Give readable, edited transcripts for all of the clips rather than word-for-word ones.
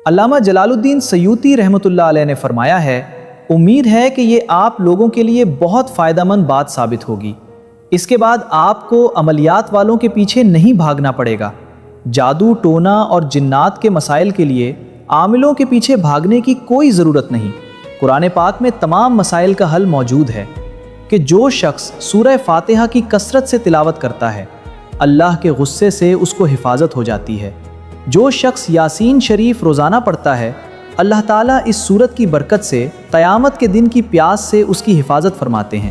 علامہ جلالالدین سیوطی رحمۃ اللہ علیہ نے فرمایا ہے، امید ہے کہ یہ آپ لوگوں کے لیے بہت فائدہ مند بات ثابت ہوگی۔ اس کے بعد آپ کو عملیات والوں کے پیچھے نہیں بھاگنا پڑے گا۔ جادو، ٹونا اور جنات کے مسائل کے لیے عاملوں کے پیچھے بھاگنے کی کوئی ضرورت نہیں۔ قرآن پاک میں تمام مسائل کا حل موجود ہے کہ جو شخص سورہ فاتحہ کی کثرت سے تلاوت کرتا ہے، اللہ کے غصے سے اس کو حفاظت ہو جاتی ہے۔ جو شخص یاسین شریف روزانہ پڑھتا ہے، اللہ تعالیٰ اس سورت کی برکت سے قیامت کے دن کی پیاس سے اس کی حفاظت فرماتے ہیں۔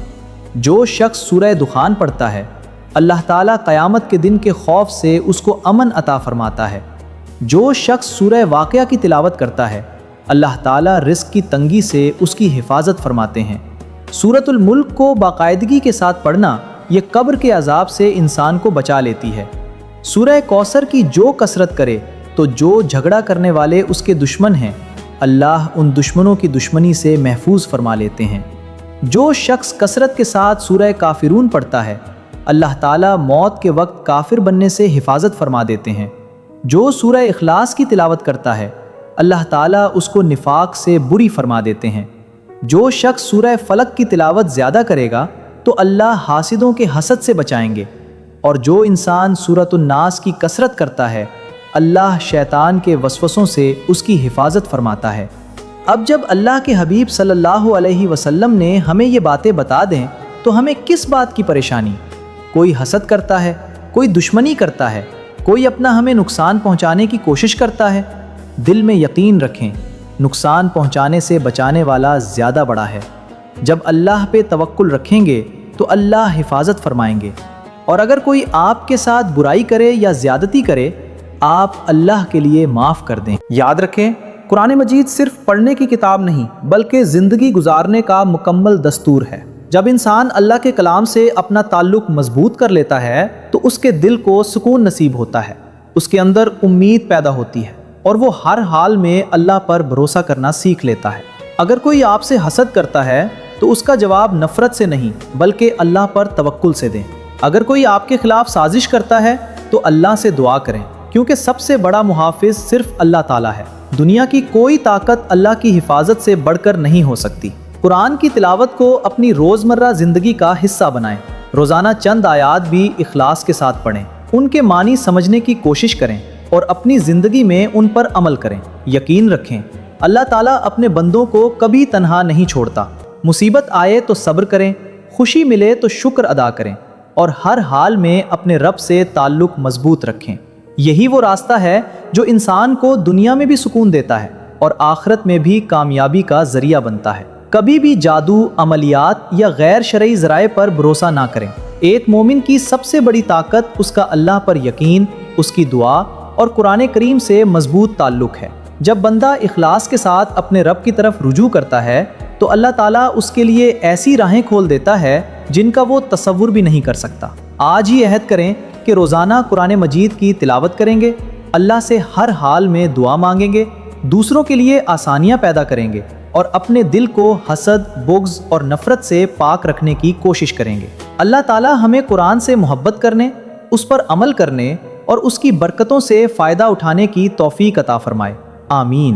جو شخص سورہ دخان پڑھتا ہے، اللہ تعالیٰ قیامت کے دن کے خوف سے اس کو امن عطا فرماتا ہے۔ جو شخص سورہ واقعہ کی تلاوت کرتا ہے، اللہ تعالیٰ رزق کی تنگی سے اس کی حفاظت فرماتے ہیں۔ سورۃ الملک کو باقاعدگی کے ساتھ پڑھنا یہ قبر کے عذاب سے انسان کو بچا لیتی ہے۔ سورہ کوثر کی جو کثرت کرے تو جو جھگڑا کرنے والے اس کے دشمن ہیں، اللہ ان دشمنوں کی دشمنی سے محفوظ فرما لیتے ہیں۔ جو شخص کثرت کے ساتھ سورہ کافرون پڑھتا ہے، اللہ تعالیٰ موت کے وقت کافر بننے سے حفاظت فرما دیتے ہیں۔ جو سورہ اخلاص کی تلاوت کرتا ہے، اللہ تعالیٰ اس کو نفاق سے بری فرما دیتے ہیں۔ جو شخص سورہ فلق کی تلاوت زیادہ کرے گا تو اللہ حاسدوں کے حسد سے بچائیں گے، اور جو انسان سورۃ الناس کی کثرت کرتا ہے، اللہ شیطان کے وسوسوں سے اس کی حفاظت فرماتا ہے۔ اب جب اللہ کے حبیب صلی اللہ علیہ وسلم نے ہمیں یہ باتیں بتا دیں تو ہمیں کس بات کی پریشانی؟ کوئی حسد کرتا ہے، کوئی دشمنی کرتا ہے، کوئی اپنا ہمیں نقصان پہنچانے کی کوشش کرتا ہے۔ دل میں یقین رکھیں، نقصان پہنچانے سے بچانے والا زیادہ بڑا ہے۔ جب اللہ پہ توکل رکھیں گے تو اللہ حفاظت فرمائیں گے، اور اگر کوئی آپ کے ساتھ برائی کرے یا زیادتی کرے، آپ اللہ کے لیے معاف کر دیں۔ یاد رکھیں، قرآن مجید صرف پڑھنے کی کتاب نہیں بلکہ زندگی گزارنے کا مکمل دستور ہے۔ جب انسان اللہ کے کلام سے اپنا تعلق مضبوط کر لیتا ہے تو اس کے دل کو سکون نصیب ہوتا ہے، اس کے اندر امید پیدا ہوتی ہے، اور وہ ہر حال میں اللہ پر بھروسہ کرنا سیکھ لیتا ہے۔ اگر کوئی آپ سے حسد کرتا ہے تو اس کا جواب نفرت سے نہیں بلکہ اللہ پر توکل سے دیں۔ اگر کوئی آپ کے خلاف سازش کرتا ہے تو اللہ سے دعا کریں، کیونکہ سب سے بڑا محافظ صرف اللہ تعالیٰ ہے۔ دنیا کی کوئی طاقت اللہ کی حفاظت سے بڑھ کر نہیں ہو سکتی۔ قرآن کی تلاوت کو اپنی روزمرہ زندگی کا حصہ بنائیں۔ روزانہ چند آیات بھی اخلاص کے ساتھ پڑھیں، ان کے معنی سمجھنے کی کوشش کریں اور اپنی زندگی میں ان پر عمل کریں۔ یقین رکھیں، اللہ تعالیٰ اپنے بندوں کو کبھی تنہا نہیں چھوڑتا۔ مصیبت آئے تو صبر کریں، خوشی ملے تو شکر ادا کریں، اور ہر حال میں اپنے رب سے تعلق مضبوط رکھیں۔ یہی وہ راستہ ہے جو انسان کو دنیا میں بھی سکون دیتا ہے اور آخرت میں بھی کامیابی کا ذریعہ بنتا ہے۔ کبھی بھی جادو، عملیات یا غیر شرعی ذرائع پر بھروسہ نہ کریں۔ ایک مومن کی سب سے بڑی طاقت اس کا اللہ پر یقین، اس کی دعا اور قرآن کریم سے مضبوط تعلق ہے۔ جب بندہ اخلاص کے ساتھ اپنے رب کی طرف رجوع کرتا ہے تو اللہ تعالیٰ اس کے لیے ایسی راہیں کھول دیتا ہے جن کا وہ تصور بھی نہیں کر سکتا۔ آج ہی عہد کریں کہ روزانہ قرآن مجید کی تلاوت کریں گے، اللہ سے ہر حال میں دعا مانگیں گے، دوسروں کے لیے آسانیاں پیدا کریں گے، اور اپنے دل کو حسد، بغض اور نفرت سے پاک رکھنے کی کوشش کریں گے۔ اللہ تعالیٰ ہمیں قرآن سے محبت کرنے، اس پر عمل کرنے اور اس کی برکتوں سے فائدہ اٹھانے کی توفیق عطا فرمائے۔ آمین۔